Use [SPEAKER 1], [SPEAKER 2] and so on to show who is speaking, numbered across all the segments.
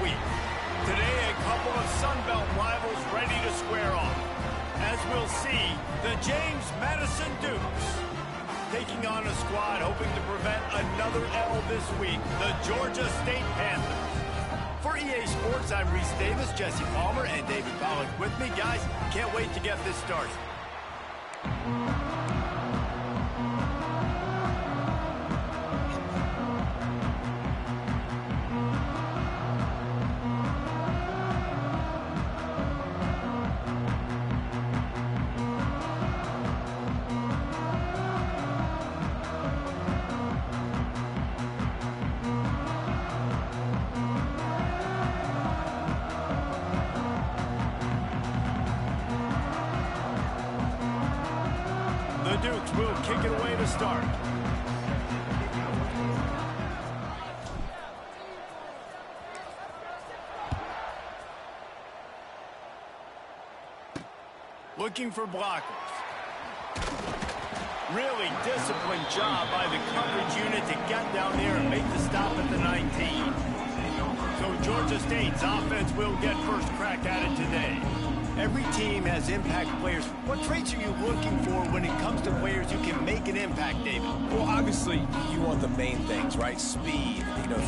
[SPEAKER 1] week. Today, a couple of Sun Belt rivals ready to square off. As we'll see, the James Madison Dukes taking on a squad hoping to prevent another L this week, the Georgia State Panthers. For EA Sports, I'm Reese Davis, Jesse Palmer, and David Pollack with me. Guys, can't wait to get this started. The Dukes will kick it away to start. Looking for blockers. Really disciplined job by the coverage unit to get down there and make the stop at the 19. So Georgia State's offense will get first crack at it today. Every team has impact players. What traits are you looking for when it comes to players who can make an impact, David?
[SPEAKER 2] Well, obviously, you want the main things, right? Speed,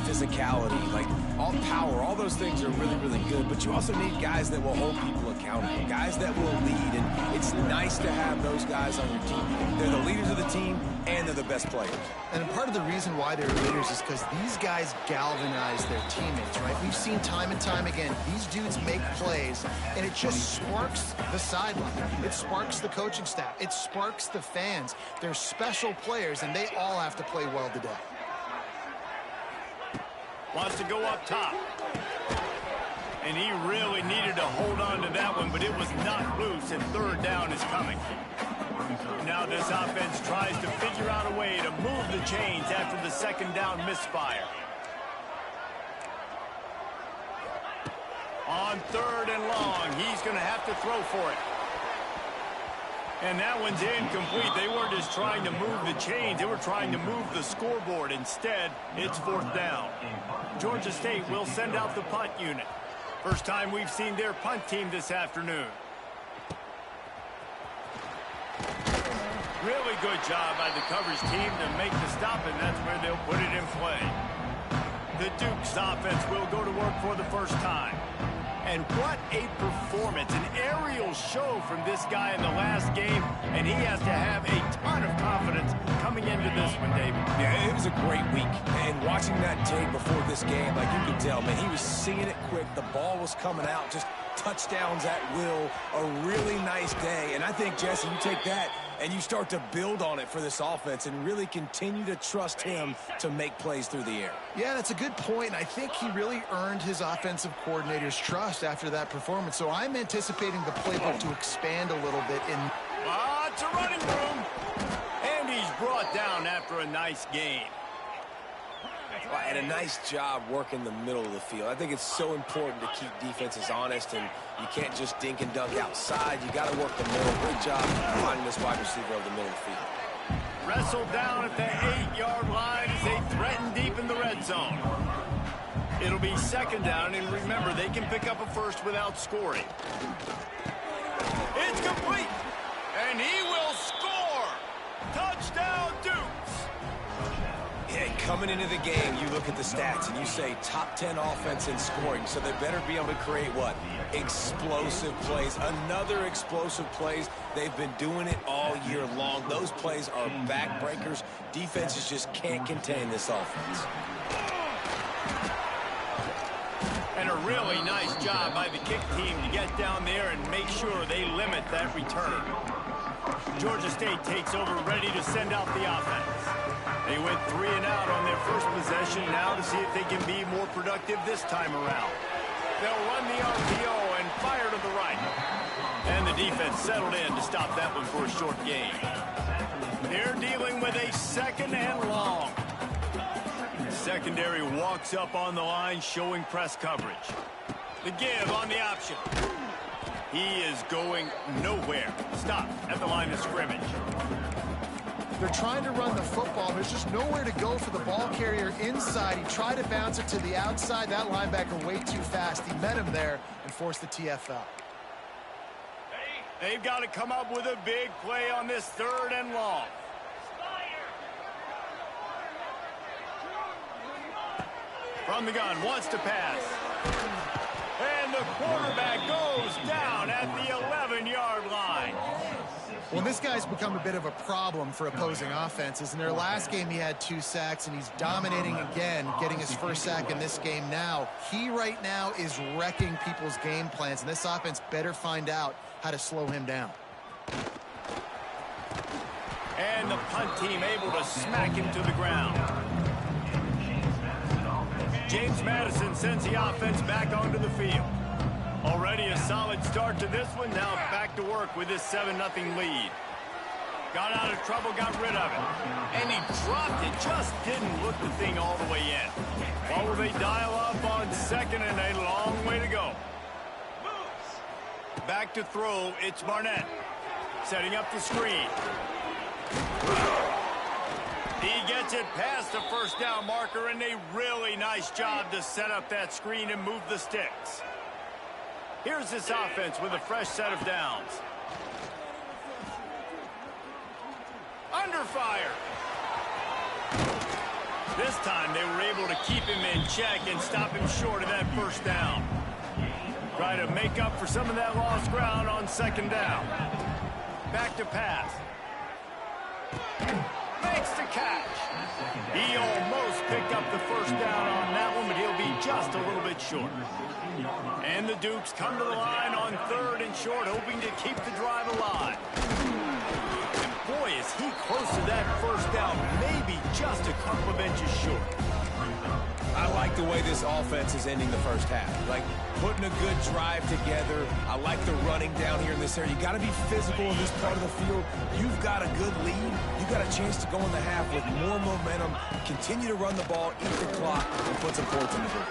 [SPEAKER 2] physicality, like all power, all those things are really, really good. But you also need guys that will hold people accountable, guys that will lead. And it's nice to have those guys on your team. They're the leaders of the team, and they're the best players.
[SPEAKER 3] And part of the reason why they're leaders is because these guys galvanize their teammates, right? We've seen time and time again, these dudes make plays, and it just sparks the sideline. It sparks the coaching staff. It sparks the fans. They're special players, and they all have to play well today.
[SPEAKER 1] Wants to go up top. And he really needed to hold on to that one, but it was not loose, and third down is coming. Now this offense tries to figure out a way to move the chains after the second down misfire. On third and long, he's going to have to throw for it. And that one's incomplete. They weren't just trying to move the chains. They were trying to move the scoreboard. Instead, it's fourth down. Georgia State will send out the punt unit. First time we've seen their punt team this afternoon. Really good job by the coverage team to make the stop, and that's where they'll put it in play. The Dukes offense will go to work for the first time. And what a performance, an aerial show from this guy in the last game, and he has to have a ton of confidence coming into this one, David.
[SPEAKER 2] Yeah, it was a great week, and watching that tape before this game, like you could tell, man, he was seeing it quick. The ball was coming out, just touchdowns at will, a really nice day. And I think, Jesse, you take that and you start to build on it for this offense and really continue to trust him to make plays through the air.
[SPEAKER 3] Yeah, that's a good point. And I think he really earned his offensive coordinator's trust after that performance. So I'm anticipating the playbook to expand a little bit in...
[SPEAKER 1] It's a running room. And he's brought down after a nice game.
[SPEAKER 2] Well, and a nice job working the middle of the field. I think it's so important to keep defenses honest, and you can't just dink and dunk outside. You got to work the middle. Great job finding this wide receiver over the middle of the field.
[SPEAKER 1] Wrestled down at the 8-yard line as they threaten deep in the red zone. It'll be second down, and remember, they can pick up a first without scoring. It's complete, and he will score. Touchdown, Dukes.
[SPEAKER 2] Yeah, coming into the game, you look at the stats and you say top 10 offense in scoring, so they better be able to create what? Explosive plays. Another explosive plays. They've been doing it all year long. Those plays are backbreakers. Defenses just can't contain this offense.
[SPEAKER 1] And a really nice job by the kick team to get down there and make sure they limit that return. Georgia State takes over, ready to send out the offense. They went 3 and out on their first possession, now to see if they can be more productive this time around. They'll run the RPO and fire to the right. And the defense settled in to stop that one for a short gain. They're dealing with a second and long. Secondary walks up on the line, showing press coverage. The give on the option. He is going nowhere. Stop at the line of scrimmage.
[SPEAKER 3] They're trying to run the football. There's just nowhere to go for the ball carrier inside. He tried to bounce it to the outside. That linebacker way too fast. He met him there and forced the TFL.
[SPEAKER 1] They've got to come up with a big play on this 3rd and long. From the gun, wants to pass. And the quarterback goes down at the 11-yard line.
[SPEAKER 3] Well, this guy's become a bit of a problem for opposing offenses. In their last game, he had 2 sacks, and he's dominating again, getting his first sack in this game now. He right now is wrecking people's game plans, and this offense better find out how to slow him down.
[SPEAKER 1] And the punt team able to smack him to the ground. James Madison sends the offense back onto the field. Already a solid start to this one. Now back to work with this 7-0 lead. Got out of trouble, got rid of it. And he dropped it. Just didn't look the thing all the way in. What will they dial up on 2nd and a long way to go? Back to throw. It's Barnett. Setting up the screen. He gets it past the 1st down marker, and a really nice job to set up that screen and move the sticks. Here's this offense with a fresh set of downs. Under fire. This time they were able to keep him in check and stop him short of that 1st down. Try to make up for some of that lost ground on 2nd down. Back to pass. Makes the catch. He almost picked up the 1st down on that one, but he'll be just a little bit short. And the Dukes come to the line on 3rd and short, hoping to keep the drive alive. And boy, is he close to that 1st down, maybe just a couple of inches short.
[SPEAKER 2] I like the way this offense is ending the 1st half. Like, putting a good drive together. I like the running down here in this area. You got to be physical in this part of the field. You've got a good lead. You got a chance to go in the half with more momentum, continue to run the ball, eat the clock, and put some points in the board.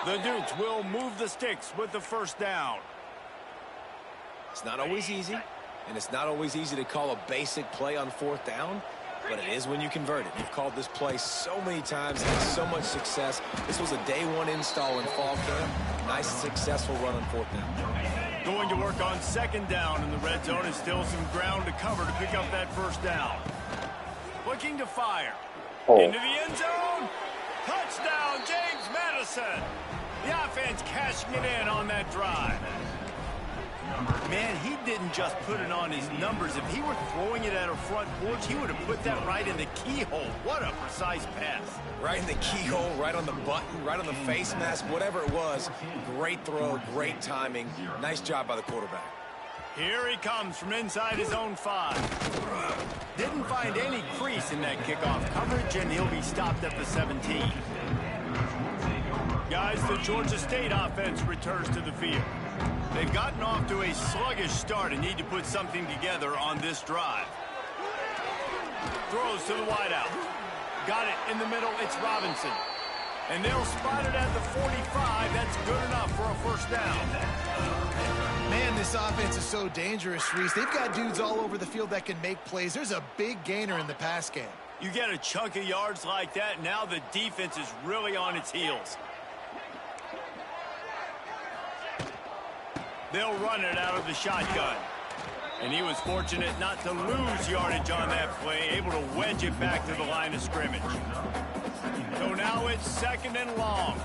[SPEAKER 1] The Dukes will move the sticks with the 1st down.
[SPEAKER 2] It's not always easy, and it's not always easy to call a basic play on 4th down, but it is when you convert it. You've called this play so many times, had so much success. This was a day 1 install in fall camp. Nice, successful run on 4th down.
[SPEAKER 1] Going to work on 2nd down in the red zone, and still some ground to cover to pick up that 1st down. Looking to fire. Into the end zone. Touchdown, James Madison. The offense cashing it in on that drive. Man, he didn't just put it on his numbers. If he were throwing it at a front porch, he would have put that right in the keyhole. What a precise pass.
[SPEAKER 2] Right in the keyhole, right on the button, right on the face mask, whatever it was. Great throw, great timing. Nice job by the quarterback.
[SPEAKER 1] Here he comes from inside his own 5. Didn't find any crease in that kickoff coverage, and he'll be stopped at the 17. Guys, the Georgia State offense returns to the field. They've gotten off to a sluggish start and need to put something together on this drive. Throws to the wideout. Got it in the middle. It's Robinson. And they'll spot it at the 45. That's good enough for a 1st down.
[SPEAKER 3] Man, this offense is so dangerous, Reese. They've got dudes all over the field that can make plays. There's a big gainer in the pass game.
[SPEAKER 1] You get a chunk of yards like that, now the defense is really on its heels. They'll run it out of the shotgun. And he was fortunate not to lose yardage on that play, able to wedge it back to the line of scrimmage. So now it's 2nd and long.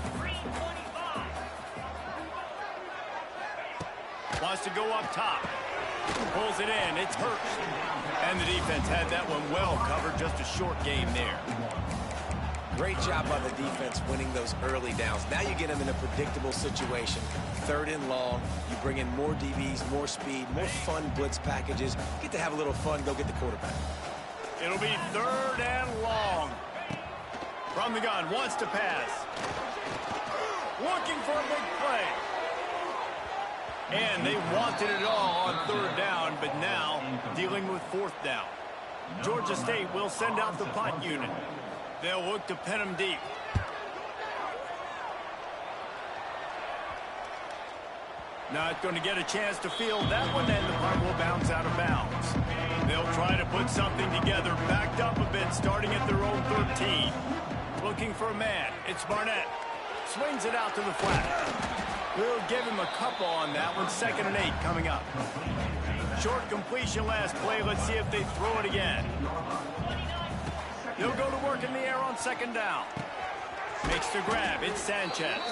[SPEAKER 1] Wants to go up top. Pulls it in. It's Hurst. And the defense had that one well covered. Just a short game there.
[SPEAKER 2] Great job by the defense winning those early downs. Now you get them in a predictable situation. 3rd and long. You bring in more DBs, more speed, more fun blitz packages. Get to have a little fun. Go get the quarterback.
[SPEAKER 1] It'll be 3rd and long. From the gun. Wants to pass. Looking for a big play. And they wanted it all on 3rd down, but now dealing with 4th down. Georgia State will send out the punt unit. They'll look to pin him deep. Not going to get a chance to field that one, and the punt will bounce out of bounds. They'll try to put something together, backed up a bit, starting at their own 13. Looking for a man. It's Barnett. Swings it out to the flat. We'll give him a couple on that one. 2nd and 8 coming up. Short completion last play. Let's see if they throw it again. They'll go to work in the air on 2nd down. Makes the grab. It's Sanchez.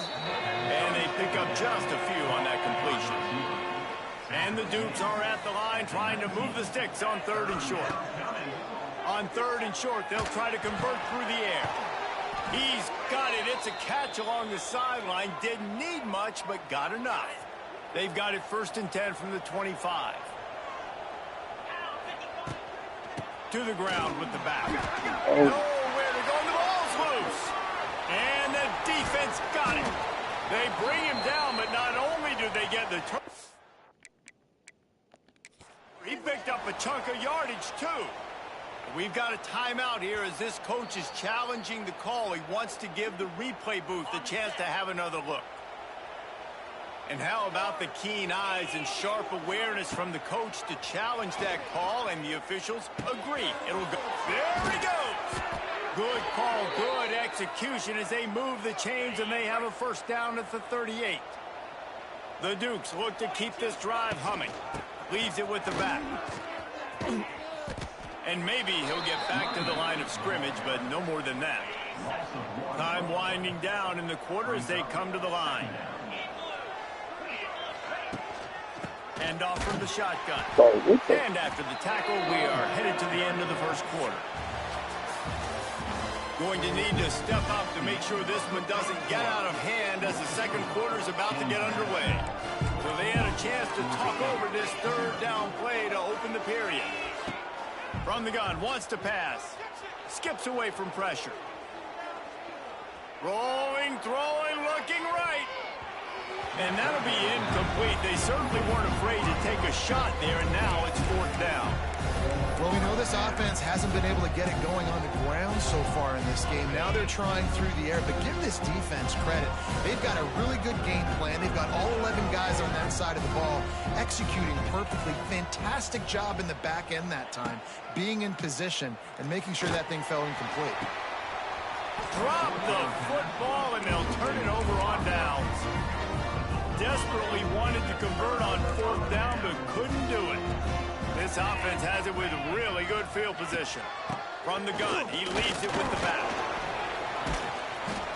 [SPEAKER 1] And they pick up just a few on that completion. And the Dukes are at the line trying to move the sticks on 3rd and short. On 3rd and short, they'll try to convert through the air. He's got it. It's a catch along the sideline. Didn't need much, but got enough. They've got it 1st and 10 from the 25. To the ground with the back. Nowhere to go. The ball's loose. And the defense got it. They bring him down, but not only do they get the turn. He picked up a chunk of yardage, too. We've got a timeout here as this coach is challenging the call. He wants to give the replay booth a chance to have another look. And how about the keen eyes and sharp awareness from the coach to challenge that call, and the officials agree. It'll go. There he goes. Good call, good execution as they move the chains, and they have a 1st down at the 38. The Dukes look to keep this drive humming. Leaves it with the back. And maybe he'll get back to the line of scrimmage, but no more than that. Time winding down in the quarter as they come to the line. And off from the shotgun. And after the tackle, we are headed to the end of the 1st quarter. Going to need to step up to make sure this one doesn't get out of hand as the 2nd quarter is about to get underway. So they had a chance to talk over this 3rd down play to open the period. From the gun, wants to pass. Skips away from pressure. Rolling, throwing, looking right. And that'll be incomplete. They certainly weren't afraid to take a shot there, and now it's 4th down.
[SPEAKER 3] Well, we know this offense hasn't been able to get it going on the ground so far in this game. Now they're trying through the air, but give this defense credit. They've got a really good game plan. They've got all 11 guys on that side of the ball executing perfectly. Fantastic job in the back end that time, being in position and making sure that thing fell incomplete.
[SPEAKER 1] Drop the football, and they'll turn it over on downs. Desperately wanted to convert on 4th down, but couldn't do it. This offense has it with really good field position. From the gun, he leaves it with the back.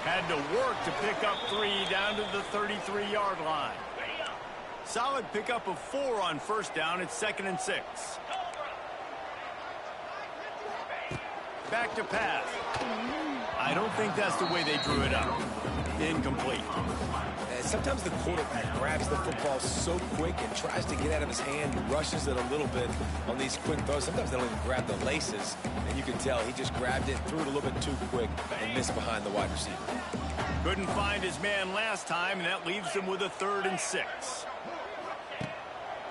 [SPEAKER 1] Had to work to pick up 3 down to the 33-yard line. Solid pickup of 4 on 1st down. It's 2nd and 6. Back to pass. I don't think that's the way they drew it up. Incomplete.
[SPEAKER 2] Sometimes the quarterback grabs the football so quick and tries to get out of his hand, rushes it a little bit on these quick throws. Sometimes they don't even grab the laces, and you can tell he just grabbed it, threw it a little bit too quick, and missed behind the wide receiver.
[SPEAKER 1] Couldn't find his man last time, and that leaves him with a 3rd and 6.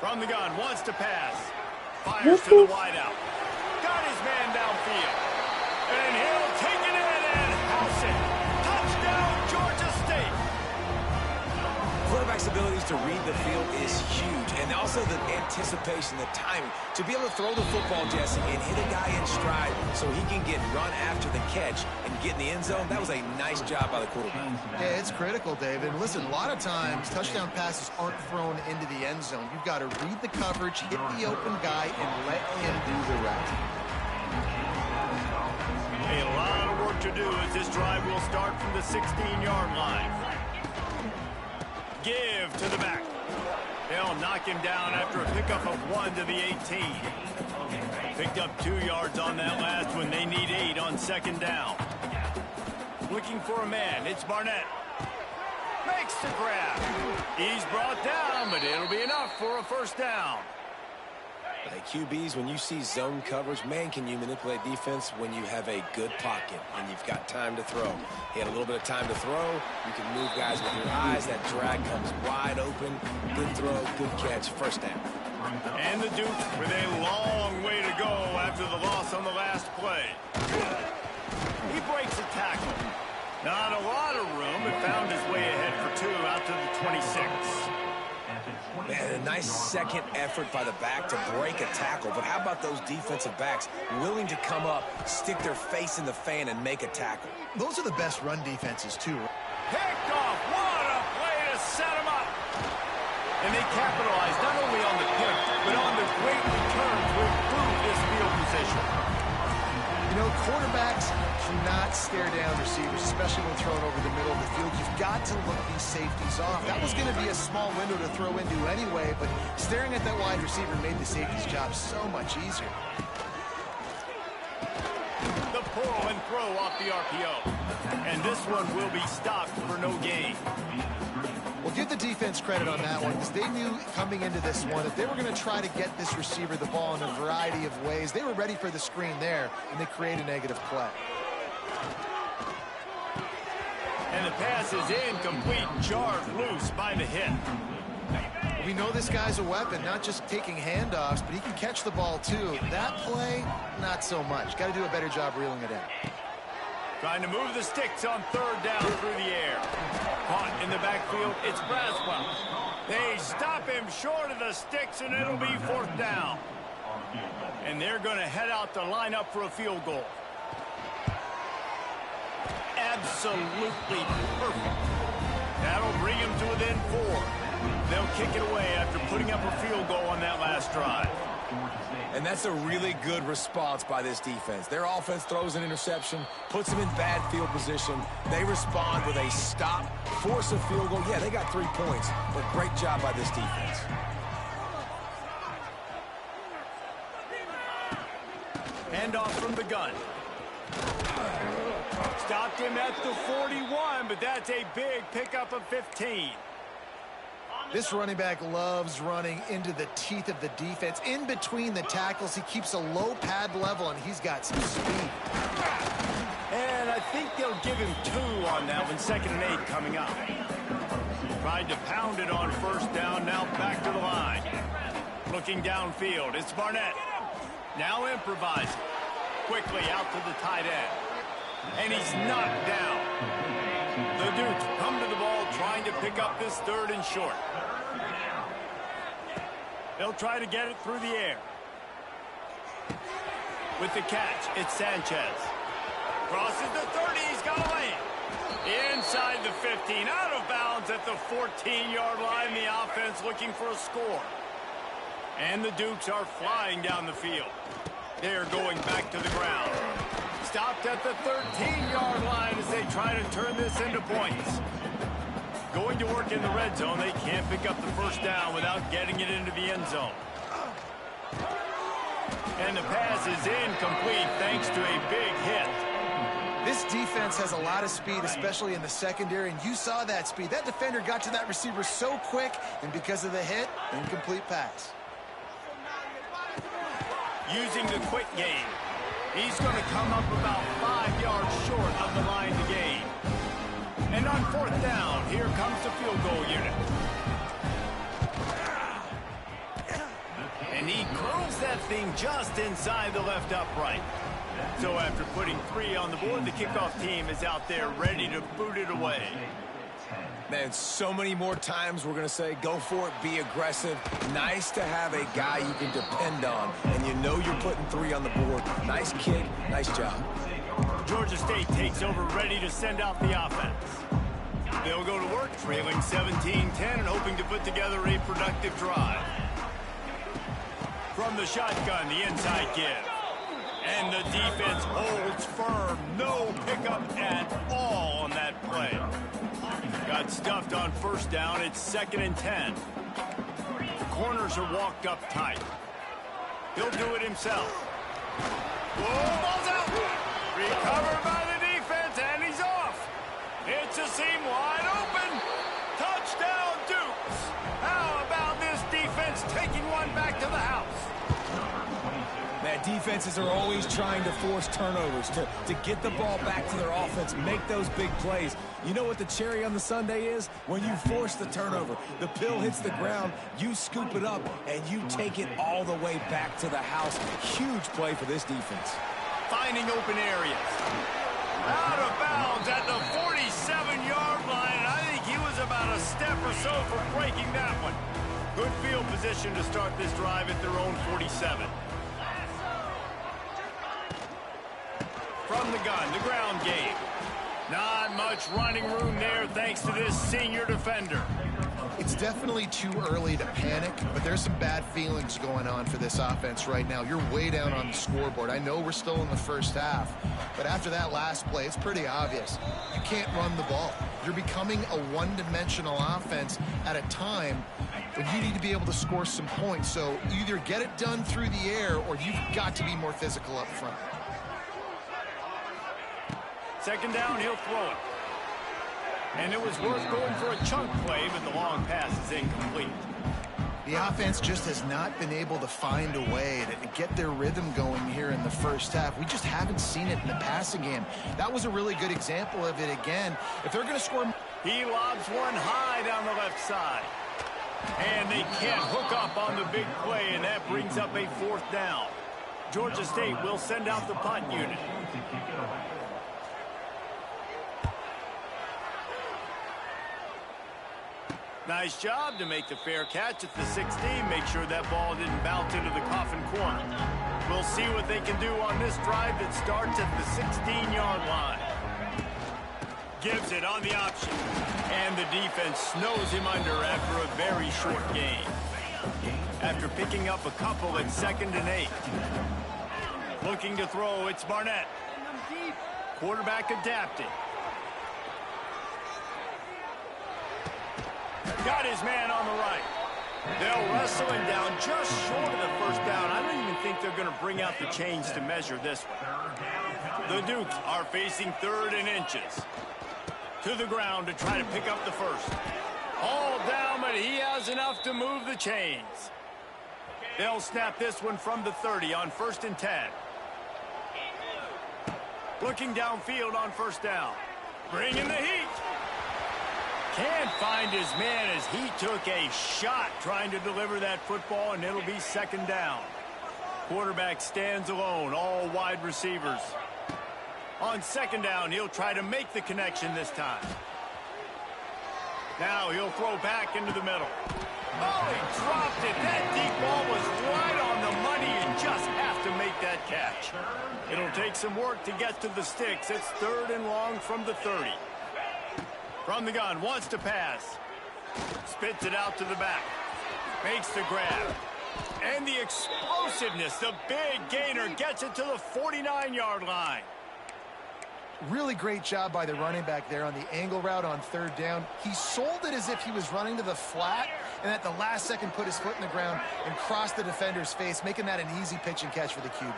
[SPEAKER 1] From the gun, wants to pass. Fires to the wideout. Got his man downfield. And he'll take it in and house it. Touchdown, Georgia State.
[SPEAKER 2] Quarterback's abilities to read the field is huge, and also the anticipation, the timing. To be able to throw the football, Jesse, and hit a guy in stride so he can get run after the catch and get in the end zone, that was a nice job by the quarterback.
[SPEAKER 3] Yeah, it's critical, David. Listen, a lot of times touchdown passes aren't thrown into the end zone. You've got to read the coverage, hit the open guy, and let him do the rest.
[SPEAKER 1] A lot of work to do as this drive will start from the 16-yard line. Give to the back. They'll knock him down after a pickup of 1 to the 18. Picked up 2 yards on that last one. They need 8 on 2nd down. Looking for a man. It's Barnett. Makes the grab. He's brought down, but it'll be enough for a 1st down.
[SPEAKER 2] Like QBs, when you see zone coverage, man, can you manipulate defense when you have a good pocket and you've got time to throw. He had a little bit of time to throw. You can move guys with your eyes. That drag comes wide open. Good throw, good catch, 1st down.
[SPEAKER 1] And the Dukes with a long way to go after the loss on the last play. He breaks a tackle. Not a lot of room, but found his way ahead for 2 out to the 26.
[SPEAKER 2] Man, a nice second effort by the back to break a tackle. But how about those defensive backs willing to come up, stick their face in the fan, and make a tackle?
[SPEAKER 3] Those are the best run defenses, too.
[SPEAKER 1] Picked off. What a play to set him up. And they capitalized not only on the pick, but on the great return to improve this field position.
[SPEAKER 3] You know, quarterbacks cannot stare down receivers, especially when thrown over the middle of the field. You've got to look these safeties off. That was going to be a small window to throw into anyway, but staring at that wide receiver made the safety's job so much easier.
[SPEAKER 1] The pull and throw off the RPO. And this one will be stopped for no gain.
[SPEAKER 3] Well, give the defense credit on that one, because they knew coming into this one that they were going to try to get this receiver the ball in a variety of ways. They were ready for the screen there, and they create a negative play.
[SPEAKER 1] And the pass is incomplete, jarred loose by the hit.
[SPEAKER 3] We know this guy's a weapon, not just taking handoffs, but he can catch the ball too. That play, not so much. Got to do a better job reeling it in.
[SPEAKER 1] Trying to move the sticks on third down through the air. Caught in the backfield, it's Braswell. They stop him short of the sticks, and it'll be fourth down. And they're going to head out to line up for a field goal. Absolutely perfect. That'll bring him to within 4. They'll kick it away after putting up a field goal on that last drive.
[SPEAKER 2] And that's a really good response by this defense. Their offense throws an interception, puts them in bad field position. They respond with a stop, force a field goal. Yeah, they got 3 points, but great job by this defense.
[SPEAKER 1] Handoff from the gun. Stopped him at the 41, but that's a big pickup of 15.
[SPEAKER 3] This running back loves running into the teeth of the defense. In between the tackles, he keeps a low pad level, and he's got some speed.
[SPEAKER 1] And I think they'll give him 2 on that one, 2nd and 8 coming up. Tried to pound it on first down, now back to the line. Looking downfield, it's Barnett. Now improvising. Quickly out to the tight end. And he's knocked down. The Dukes come to the ball trying to pick up this 3rd and short. They'll try to get it through the air. With the catch, it's Sanchez. Crosses the 30, he's got a lane. Inside the 15, out of bounds at the 14-yard line. The offense looking for a score. And the Dukes are flying down the field. They're going back to the ground. Stopped at the 13-yard line as they try to turn this into points. Going to work in the red zone. They can't pick up the first down without getting it into the end zone. And the pass is incomplete thanks to a big hit.
[SPEAKER 3] This defense has a lot of speed, especially in the secondary, and you saw that speed. That defender got to that receiver so quick, and because of the hit, incomplete pass.
[SPEAKER 1] Using the quick game. He's going to come up about 5 yards short of the line to gain. And on 4th down, here comes the field goal unit. And he curls that thing just inside the left upright. So after putting 3 on the board, the kickoff team is out there ready to boot it away.
[SPEAKER 2] Man, so many more times we're going to say, go for it, be aggressive. Nice to have a guy you can depend on, and you know you're putting 3 on the board. Nice kick, nice job.
[SPEAKER 1] Georgia State takes over, ready to send out the offense. They'll go to work, trailing 17-10 and hoping to put together a productive drive. From the shotgun, the inside give. And the defense holds firm. No pickup at all on that play. Got stuffed on first down. It's 2nd and 10. The corners are walked up tight. He'll do it himself. Whoa, ball's out. Recovered by the defense, and he's off. It's a seam wide open. Touchdown, Dukes. How about this defense taking one back to the house?
[SPEAKER 2] Man, defenses are always trying to force turnovers, to get the ball back to their offense, make those big plays. You know what the cherry on the sundae is? When you force the turnover, the pill hits the ground, you scoop it up, and you take it all the way back to the house. Huge play for this defense.
[SPEAKER 1] Finding open areas. Out of bounds at the 47-yard line, and I think he was about about a step or so for breaking that one. Good field position to start this drive at their own 47. From the gun, the ground game. Not much running room there thanks to this senior defender.
[SPEAKER 3] It's definitely too early to panic, but there's some bad feelings going on for this offense right now. You're way down on the scoreboard. I know we're still in the first half, but after that last play, it's pretty obvious. You can't run the ball. You're becoming a one-dimensional offense at a time when you need to be able to score some points. So either get it done through the air or you've got to be more physical up front.
[SPEAKER 1] Second down, he'll throw it. And it was worth going for a chunk play, but the long pass is incomplete.
[SPEAKER 3] The offense just has not been able to find a way to get their rhythm going here in the first half. We just haven't seen it in the passing game. That was a really good example of it again. If they're going to score...
[SPEAKER 1] He lobs one high down the left side. And they can't hook up on the big play, and that brings up a fourth down. Georgia State will send out the punt unit. Nice job to make the fair catch at the 16. Make sure that ball didn't bounce into the coffin corner. We'll see what they can do on this drive that starts at the 16-yard line. Gives it on the option. And the defense snows him under after a very short game. After picking up a couple at 2nd and 8. Looking to throw, it's Barnett. Quarterback adapting. Got his man on the right. They'll wrestle him down just short of the first down. I don't even think they're going to bring out the chains to measure this one. The Dukes are facing 3rd and inches. To the ground to try to pick up the first. All down, but he has enough to move the chains. They'll snap this one from the 30 on 1st and 10. Looking downfield on 1st down. Bringing the heat. Can't find his man as he took a shot trying to deliver that football, and it'll be 2nd down. Quarterback stands alone, all wide receivers. On 2nd down, he'll try to make the connection this time. Now he'll throw back into the middle. Oh, he dropped it. That deep ball was right on the money. You just have to make that catch. It'll take some work to get to the sticks. It's 3rd and long from the 30. From the gun, wants to pass. Spits it out to the back. Makes the grab. And the explosiveness, the big gainer, gets it to the 49-yard line.
[SPEAKER 3] Really great job by the running back there on the angle route on 3rd down. He sold it as if he was running to the flat, and at the last second put his foot in the ground and crossed the defender's face, making that an easy pitch and catch for the QB.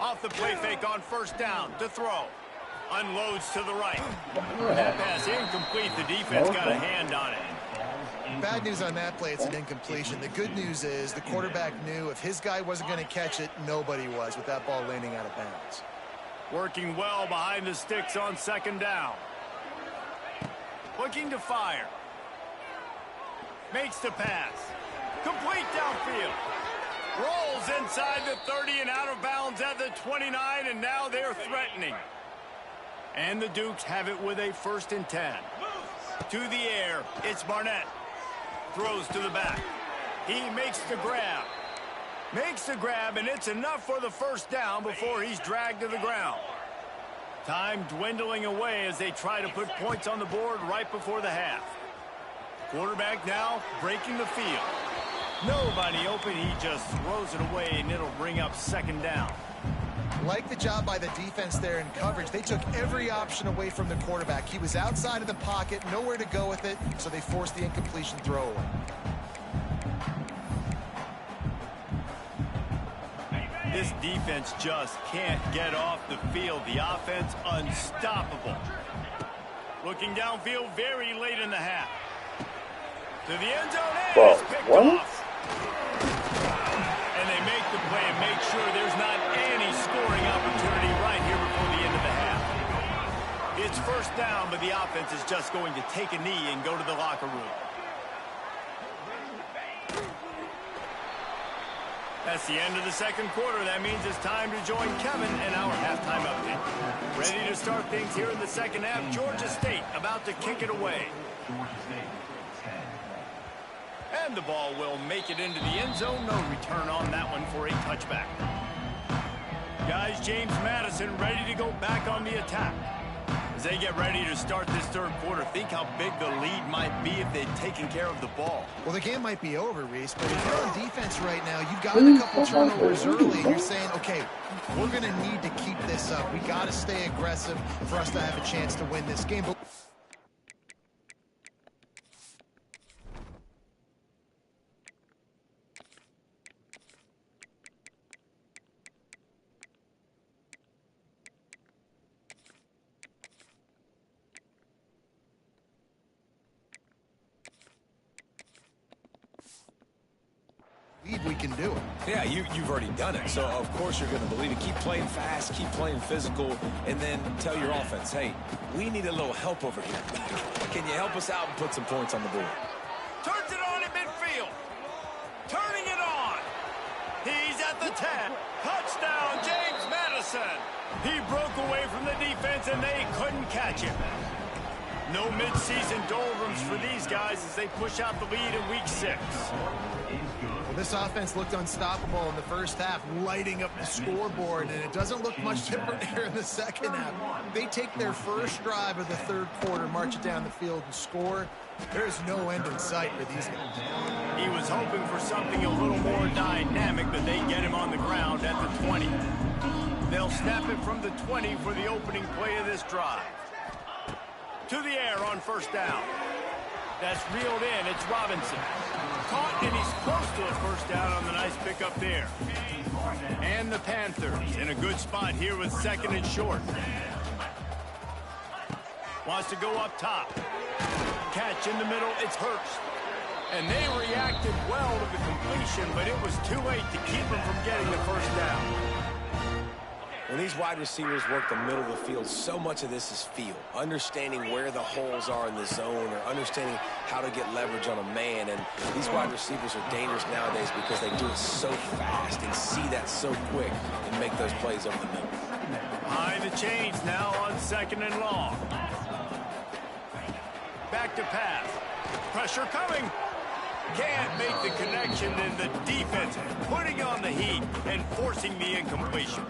[SPEAKER 1] Off the play fake on 1st down to throw. Unloads to the right. That pass incomplete. The defense got a hand on it.
[SPEAKER 3] Bad news on that play, it's an incompletion. The good news is the quarterback knew if his guy wasn't going to catch it, nobody was with that ball landing out of bounds.
[SPEAKER 1] Working well behind the sticks on 2nd down. Looking to fire. Makes the pass. Complete downfield. Rolls inside the 30 and out of bounds at the 29, and now they're threatening. And the Dukes have it with a 1st and 10. To the air, it's Barnett. Throws to the back. He makes the grab. Makes the grab, and it's enough for the 1st down before he's dragged to the ground. Time dwindling away as they try to put points on the board right before the half. Quarterback now breaking the field. Nobody open, he just throws it away, and it'll bring up 2nd down.
[SPEAKER 3] Like the job by the defense there in coverage. They took every option away from the quarterback. He was outside of the pocket, nowhere to go with it, so they forced the incompletion throwaway.
[SPEAKER 1] This defense just can't get off the field. The offense unstoppable. Looking downfield very late in the half. To the end zone, and it's picked off. And they make the play and make sure there's not any scoring opportunity right here before the end of the half. It's 1st down, but the offense is just going to take a knee and go to the locker room. That's the end of the second quarter. That means it's time to join Kevin in our halftime update. Ready to start things here in the second half. Georgia State about to kick it away. And the ball will make it into the end zone. No return on that one for a touchback. Guys, James Madison ready to go back on the attack. As they get ready to start this third quarter, think how big the lead might be if they'd taken care of the ball.
[SPEAKER 3] Well, the game might be over, Reese, but if you're on defense right now, you've gotten a couple turnovers early, and you're saying, okay, we're going to need to keep this up. We got to stay aggressive for us to have a chance to win this game. But we can do it.
[SPEAKER 2] Yeah, you've already done it, so of course you're going to believe it. Keep playing fast, keep playing physical, and then tell your offense, hey, we need a little help over here. Can you help us out and put some points on the board?
[SPEAKER 1] Turns it on in midfield. Turning it on. He's at the 10. Touchdown, James Madison. He broke away from the defense, and they couldn't catch him. No midseason doldrums for these guys as they push out the lead in week 6.
[SPEAKER 3] Well, this offense looked unstoppable in the first half, lighting up the scoreboard, and it doesn't look much different here in the second half. They take their first drive of the third quarter, march it down the field, and score. There's no end in sight for these guys.
[SPEAKER 1] He was hoping for something a little more dynamic, but they get him on the ground at the 20. They'll snap it from the 20 for the opening play of this drive. To the air on first down. That's reeled in. It's Robinson. Caught, and he's close to a first down on the nice pickup there. And the Panthers in a good spot here with second and short. Wants to go up top. Catch in the middle. It's Hurst. And they reacted well to the completion, but it was too late to keep them from getting the first down.
[SPEAKER 2] When these wide receivers work the middle of the field, so much of this is feel. Understanding where the holes are in the zone or understanding how to get leverage on a man. And these wide receivers are dangerous nowadays because they do it so fast and see that so quick and make those plays over the middle.
[SPEAKER 1] Behind the chains now on second and long. Back to pass. Pressure coming. Can't make the connection, and the defense putting on the heat and forcing the incompletion.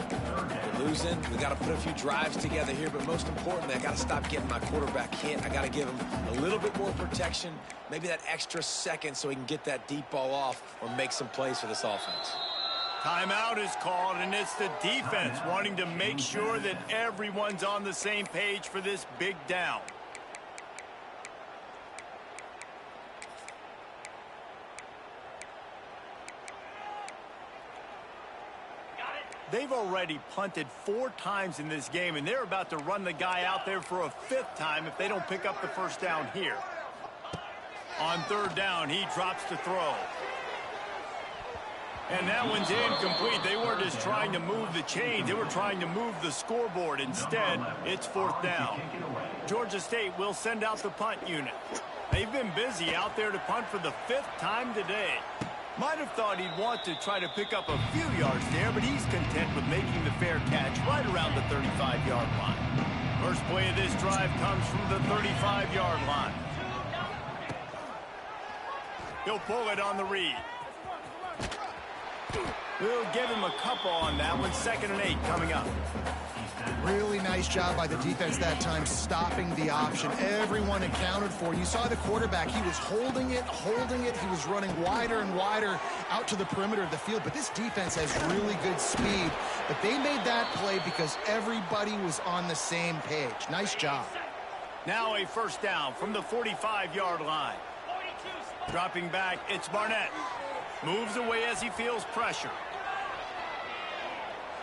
[SPEAKER 2] We're losing. We got to put a few drives together here, but most importantly, I got to stop getting my quarterback hit. I got to give him a little bit more protection, maybe that extra second so he can get that deep ball off or make some plays for this offense.
[SPEAKER 1] Timeout is called, and it's the defense wanting to make sure that everyone's on the same page for this big down. They've already punted 4 times in this game, and they're about to run the guy out there for a 5th time if they don't pick up the first down here. On third down, he drops to throw. And that one's incomplete. They weren't just trying to move the chains. They were trying to move the scoreboard. Instead, it's 4th down. Georgia State will send out the punt unit. They've been busy out there to punt for the 5th time today. Might have thought he'd want to try to pick up a few yards there, but he's content with making the fair catch right around the 35-yard line. First play of this drive comes from the 35-yard line. He'll pull it on the read. We'll give him a couple on that one. 2nd and 8 coming up.
[SPEAKER 3] Really nice job by the defense that time, stopping the option. Everyone accounted for. You saw the quarterback. He was holding it. He was running wider and wider out to the perimeter of the field. But this defense has really good speed. But they made that play because everybody was on the same page. Nice job.
[SPEAKER 1] Now a first down from the 45-yard line. Dropping back, it's Barnett. Moves away as he feels pressure.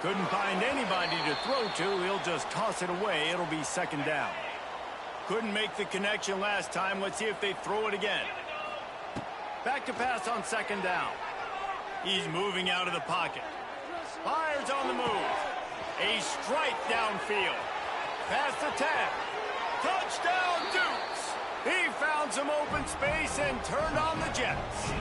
[SPEAKER 1] Couldn't find anybody to throw to. He'll just toss it away. It'll be 2nd down. Couldn't make the connection last time. Let's see if they throw it again. Back to pass on 2nd down. He's moving out of the pocket. Fires on the move. A strike downfield. Past the 10. Touchdown, Dukes. He found some open space and turned on the Jets.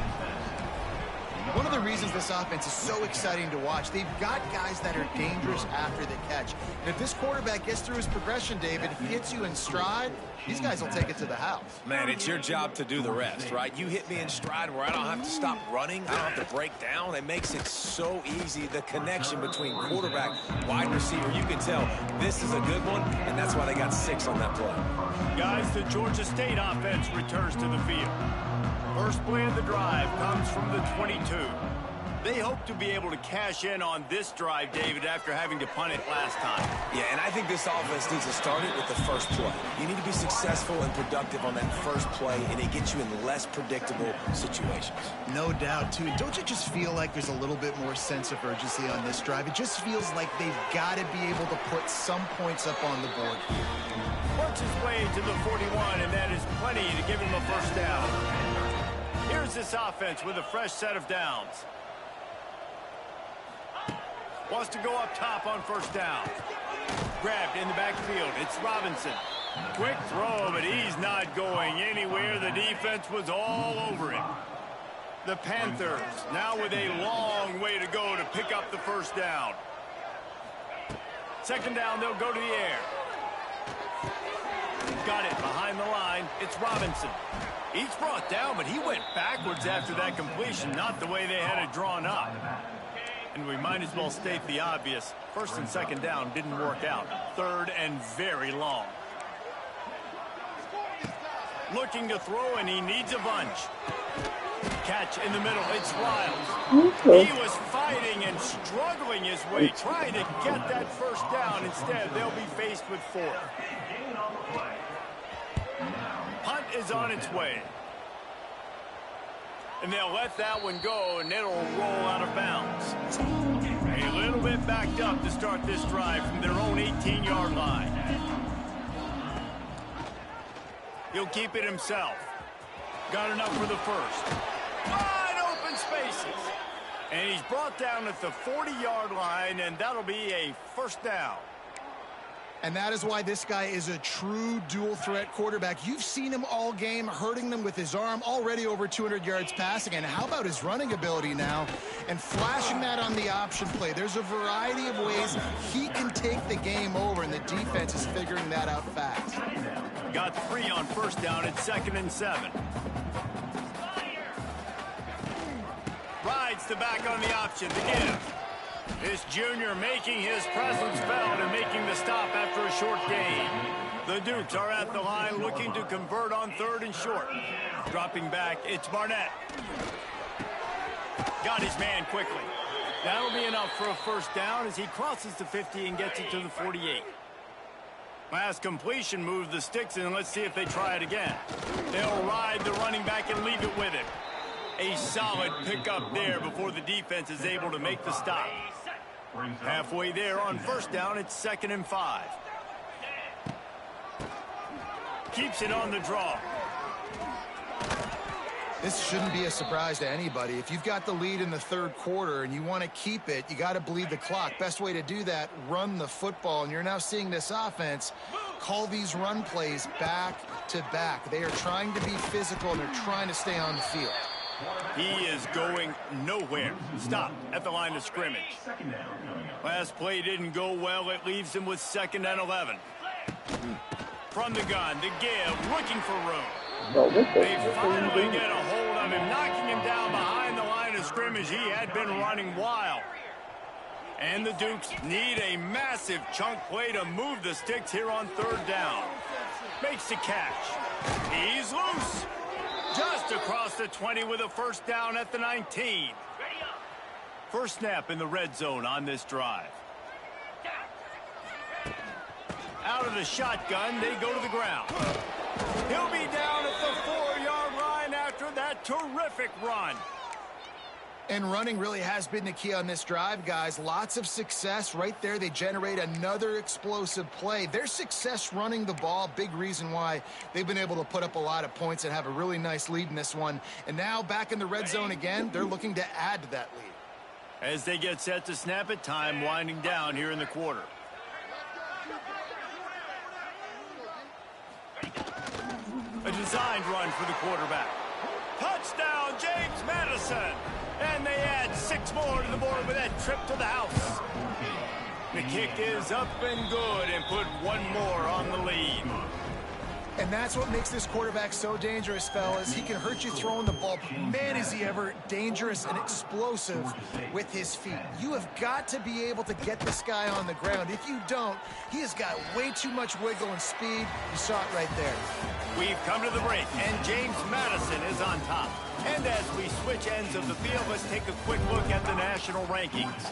[SPEAKER 3] One of the reasons this offense is so exciting to watch, they've got guys that are dangerous after the catch. And if this quarterback gets through his progression, David, if he hits you in stride, these guys will take it to the house.
[SPEAKER 2] Man, it's your job to do the rest, right? You hit me in stride where I don't have to stop running. I don't have to break down. It makes it so easy, the connection between quarterback, wide receiver. You can tell this is a good one, and that's why they got 6 on that play.
[SPEAKER 1] Guys, the Georgia State offense returns to the field. First play of the drive comes from the 22. They hope to be able to cash in on this drive, David, after having to punt it last time.
[SPEAKER 2] Yeah, and I think this offense needs to start it with the first play. You need to be successful and productive on that first play, and it gets you in less predictable situations.
[SPEAKER 3] No doubt, too. Don't you just feel like there's a little bit more sense of urgency on this drive? It just feels like they've got to be able to put some points up on the board here.
[SPEAKER 1] Works his way to the 41, and that is plenty to give him a first down. Here's this offense with a fresh set of downs. Wants to go up top on first down. Grabbed in the backfield. It's Robinson. Quick throw, but he's not going anywhere. The defense was all over him. The Panthers now with a long way to go to pick up the first down. Second down, they'll go to the air. Got it behind the line. It's Robinson. He's brought down, but he went backwards after that completion, not the way they had it drawn up. And we might as well state the obvious. First and second down didn't work out. Third and very long. Looking to throw, and he needs a bunch. Catch in the middle. It's Wiles. He was fighting and struggling his way, trying to get that first down. Instead, they'll be faced with 4. Punt is on its way. And they'll let that one go, and it'll roll out of bounds. A little bit backed up to start this drive from their own 18-yard line. He'll keep it himself. Got enough for the first. Wide open spaces. And he's brought down at the 40-yard line, and that'll be a first down.
[SPEAKER 3] And that is why this guy is a true dual-threat quarterback. You've seen him all game, hurting them with his arm, already over 200 yards passing. And how about his running ability now? And flashing that on the option play. There's a variety of ways he can take the game over, and the defense is figuring that out fast.
[SPEAKER 1] Got 3 on first down. It's 2nd and 7. Rides the back on the option. The give. This junior making his presence felt and making the stop after a short gain. The Dukes are at the line looking to convert on 3rd and short. Dropping back, it's Barnett. Got his man quickly. That'll be enough for a first down as he crosses the 50 and gets it to the 48. Last completion moves the sticks, and let's see if they try it again. They'll ride the running back and leave it with him. A solid pickup there before the defense is able to make the stop. Halfway there on first down, it's 2nd and 5. Keeps it on the draw.
[SPEAKER 3] This shouldn't be a surprise to anybody. If you've got the lead in the 3rd quarter and you want to keep it, you got to bleed the clock. Best way to do that, run the football. And you're now seeing this offense call these run plays back to back. They are trying to be physical, and they're trying to stay on the field.
[SPEAKER 1] He is going nowhere. Stop at the line of scrimmage. Last play didn't go well. It leaves him with 2nd and 11. From the gun, the give, looking for room. They finally get a hold of him, knocking him down behind the line of scrimmage. He had been running wild. And the Dukes need a massive chunk play to move the sticks here on 3rd down. Makes the catch. He's loose. Just across the 20 with a first down at the 19. First snap in the red zone on this drive. Out of the shotgun, they go to the ground. He'll be down at the 4-yard line after that terrific run.
[SPEAKER 3] And running really has been the key on this drive, guys. Lots of success right there. They generate another explosive play. Their success running the ball, big reason why they've been able to put up a lot of points and have a really nice lead in this one. And now back in the red zone again, they're looking to add to that lead.
[SPEAKER 1] As they get set to snap it, time winding down here in the quarter. A designed run for the quarterback. Touchdown, James Madison. And they add 6 more to the board with that trip to the house. The kick is up and good and put 1 more on the lead.
[SPEAKER 3] And that's what makes this quarterback so dangerous, fellas. He can hurt you throwing the ball, but man, is he ever dangerous and explosive with his feet. You have got to be able to get this guy on the ground. If you don't, he has got way too much wiggle and speed. You saw it right there.
[SPEAKER 1] We've come to the break, and James Madison is on top. And as we switch ends of the field, let's take a quick look at the national rankings.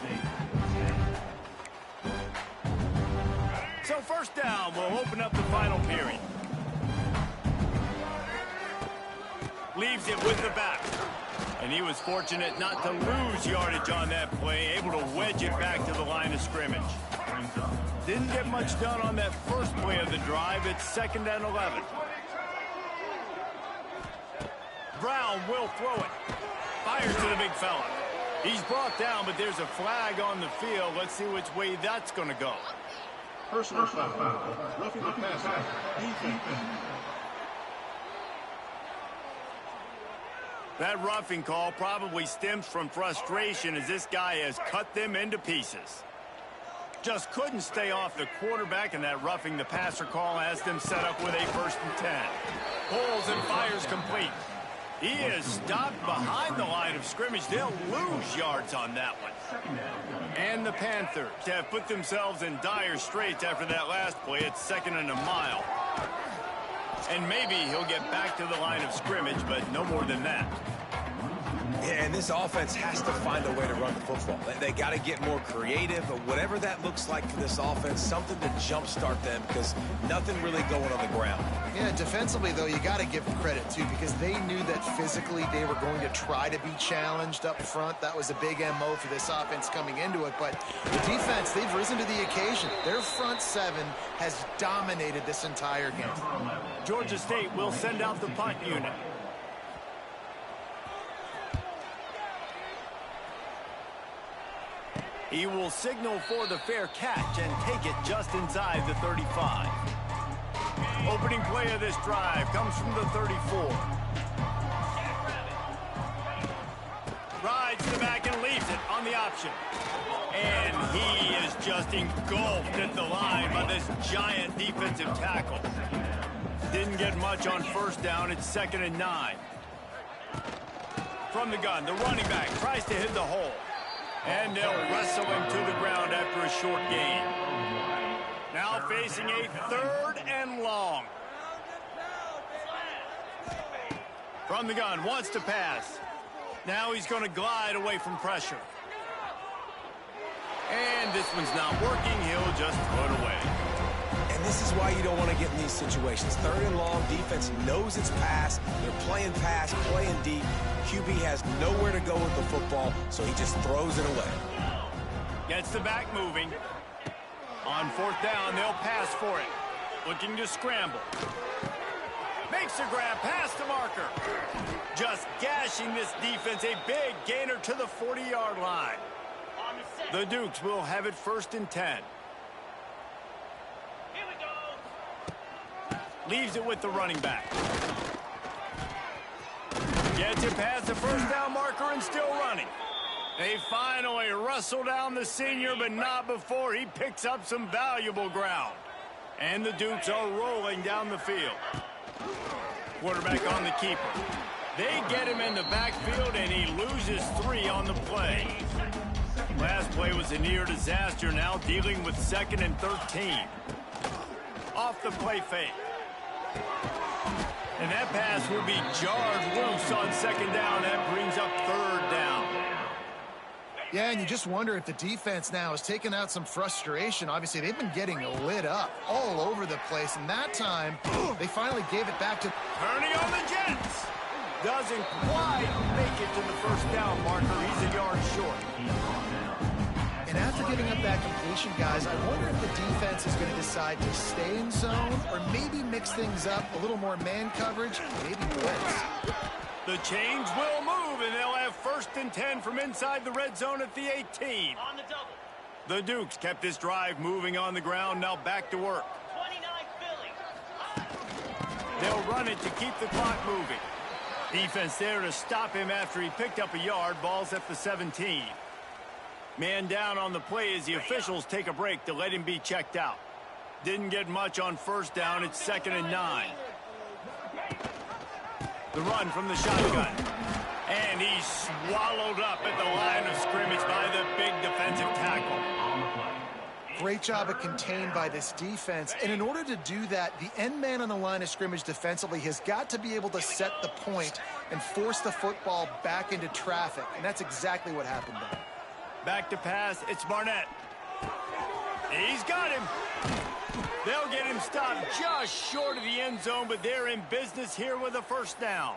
[SPEAKER 1] So first down, we'll open up the final period. Leaves it with the back. And he was fortunate not to lose yardage on that play, able to wedge it back to the line of scrimmage. Didn't get much done on that first play of the drive. It's 2nd and 11. Brown will throw it. Fires to the big fella. He's brought down, but there's a flag on the field. Let's see which way that's going to go.
[SPEAKER 4] Personal foul. Roughing the passer. Defense.
[SPEAKER 1] That roughing call probably stems from frustration as this guy has cut them into pieces. Just couldn't stay off the quarterback, and that roughing the passer call has them set up with a 1st and 10. Pulls and fires complete. He is stopped behind the line of scrimmage. They'll lose yards on that one. And the Panthers have put themselves in dire straits after that last play. It's 2nd and a mile. And maybe he'll get back to the line of scrimmage, but no more than that.
[SPEAKER 2] Yeah, and this offense has to find a way to run the football. They got to get more creative, but whatever that looks like for this offense, something to jumpstart them because nothing really going on the ground.
[SPEAKER 3] Yeah, defensively, though, you got to give them credit, too, because they knew that physically they were going to try to be challenged up front. That was a big MO for this offense coming into it. But the defense, they've risen to the occasion. Their front 7 has dominated this entire game.
[SPEAKER 1] Georgia State will send out the punt unit. He will signal for the fair catch and take it just inside the 35. Opening play of this drive comes from the 34. Rides the back and leaves it on the option. And he is just engulfed at the line by this giant defensive tackle. Didn't get much on 1st down. It's 2nd and 9. From the gun, the running back tries to hit the hole. And they'll wrestle him to the ground after a short gain. Now facing a 3rd and long. From the gun, wants to pass. Now he's going to glide away from pressure. And this one's not working. He'll just throw it away.
[SPEAKER 2] And this is why you don't want to get in these situations. 3rd and long, defense knows it's pass. They're playing pass, playing deep. QB has nowhere to go with the football, so he just throws it away.
[SPEAKER 1] Gets the back moving. On 4th down, they'll pass for it. Looking to scramble. Makes a grab past the marker. Just gashing this defense. A big gainer to the 40-yard line. The Dukes will have it 1st and 10. Leaves it with the running back. Gets it past the 1st down marker and still running. They finally wrestle down the senior, but not before he picks up some valuable ground. And the Dukes are rolling down the field. Quarterback on the keeper. They get him in the backfield, and he loses 3 on the play. Last play was a near disaster, now dealing with 2nd and 13. Off the play fake. And that pass will be jarred loose on 2nd down. That brings up 3rd down.
[SPEAKER 3] Yeah, and you just wonder if the defense now has taken out some frustration. Obviously, they've been getting lit up all over the place. And that time, they finally gave it back to...
[SPEAKER 1] Turning on the Jets. Doesn't quite make it to the 1st down marker. He's a yard short.
[SPEAKER 3] And after giving up that completion, guys, I wonder if the defense is going to decide to stay in zone or maybe mix things up, a little more man coverage, maybe blitz.
[SPEAKER 1] The chains will move, and they'll have 1st and 10 from inside the red zone at the 18.
[SPEAKER 5] On the double.
[SPEAKER 1] The Dukes kept this drive moving on the ground, now back to work.
[SPEAKER 5] 29 Philly.
[SPEAKER 1] They'll run it to keep the clock moving. Defense there to stop him after he picked up a yard. Ball's at the 17. Man down on the play as the officials take a break to let him be checked out. Didn't get much on first down. It's 2nd and 9. The run from the shotgun. And he's swallowed up at the line of scrimmage by the big defensive tackle.
[SPEAKER 3] Great job of contained by this defense. And in order to do that, the end man on the line of scrimmage defensively has got to be able to set the point and force the football back into traffic. And that's exactly what happened there.
[SPEAKER 1] Back to pass, it's Barnett. He's got him. They'll get him stopped just short of the end zone, but they're in business here with a first down.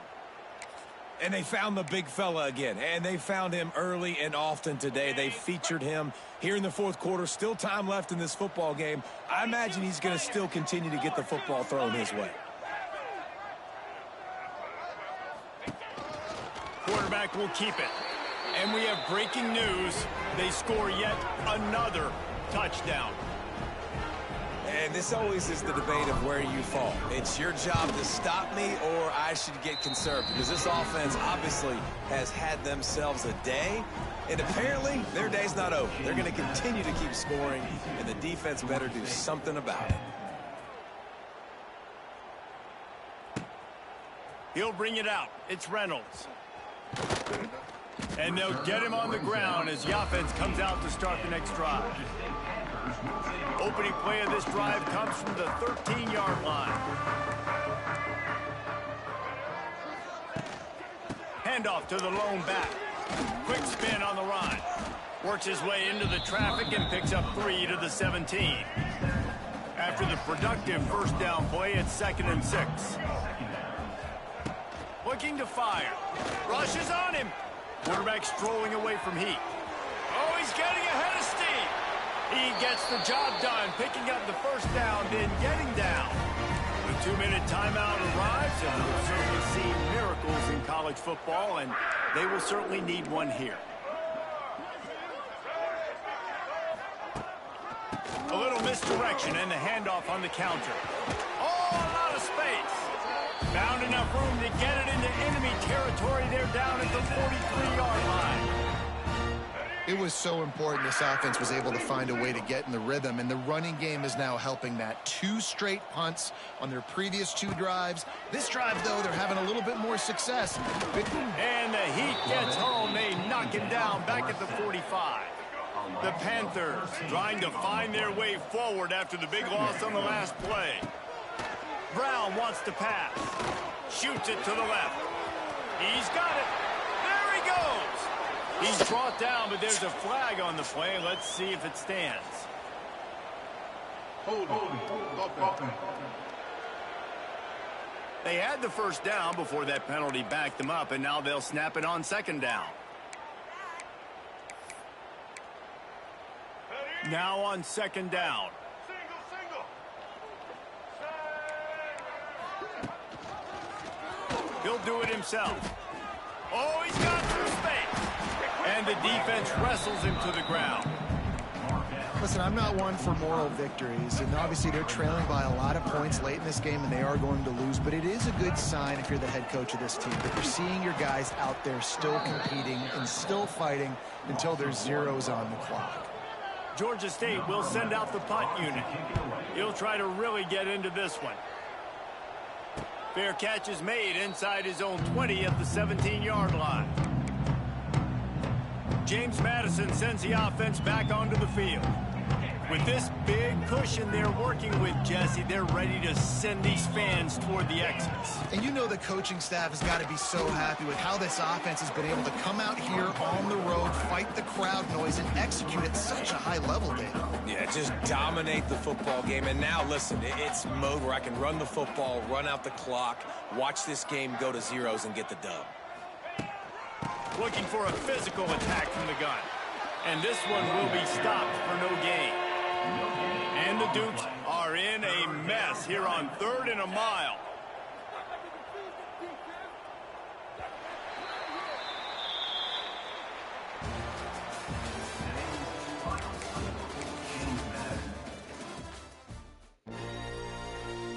[SPEAKER 2] And they found the big fella again, and they found him early and often today. They featured him here in the fourth quarter. Still time left in this football game. I imagine he's going to still continue to get the football thrown his way.
[SPEAKER 1] Quarterback will keep it. And we have breaking news. They score yet another touchdown.
[SPEAKER 2] And this always is the debate of where you fall. It's your job to stop me or I should get conserved, because this offense obviously has had themselves a day, and apparently their day's not over. They're going to continue to keep scoring, and the defense better do something about it.
[SPEAKER 1] He'll bring it out. It's Reynolds. And they'll get him on the ground as the offense comes out to start the next drive. Opening play of this drive comes from the 13-yard line. Handoff to the lone back. Quick spin on the run. Works his way into the traffic and picks up 3 to the 17. After the productive first down play, it's 2nd and 6. Looking to fire. Rushes on him. Quarterback strolling away from heat. Oh, he's getting ahead of steam. He gets the job done, picking up the first down, then getting down. The 2-minute timeout arrives, and we've certainly seen miracles in college football, and they will certainly need one here. A little misdirection and the handoff on the counter. Oh, a lot of space. Found enough room to get it into enemy territory. They're down at the 43-yard line.
[SPEAKER 3] It was so important this offense was able to find a way to get in the rhythm, and the running game is now helping that. 2 straight punts on their previous 2 drives. This drive, though, they're having a little bit more success.
[SPEAKER 1] And the heat gets home. They knock him down back at the 45. The Panthers trying to find their way forward after the big loss on the last play. Brown wants to pass. Shoots it to the left. He's got it. There he goes. He's brought down, but there's a flag on the play. Let's see if it stands.
[SPEAKER 4] Hold.
[SPEAKER 1] They had the first down before that penalty backed them up, and now they'll snap it on 2nd down. Now on 2nd down. He'll do it himself. Oh, he's got through space. And the defense wrestles him to the ground.
[SPEAKER 3] Listen, I'm not one for moral victories, and obviously they're trailing by a lot of points late in this game, and they are going to lose, but it is a good sign if you're the head coach of this team that you're seeing your guys out there still competing and still fighting until there's zeros on the clock.
[SPEAKER 1] Georgia State will send out the punt unit. He'll try to really get into this one. Fair catch is made inside his own 20 at the 17-yard line. James Madison sends the offense back onto the field. With this big cushion they're working with, Jesse, they're ready to send these fans toward the exits.
[SPEAKER 3] And you know the coaching staff has got to be so happy with how this offense has been able to come out here on the road, fight the crowd noise, and execute at such a high level, Dave.
[SPEAKER 2] Yeah, just dominate the football game. And now, listen, it's mode where I can run the football, run out the clock, watch this game go to zeros and get the dub.
[SPEAKER 1] Looking for a physical attack from the gun. And this one will be stopped for no gain. And the Dukes are in a mess here on 3rd and a mile.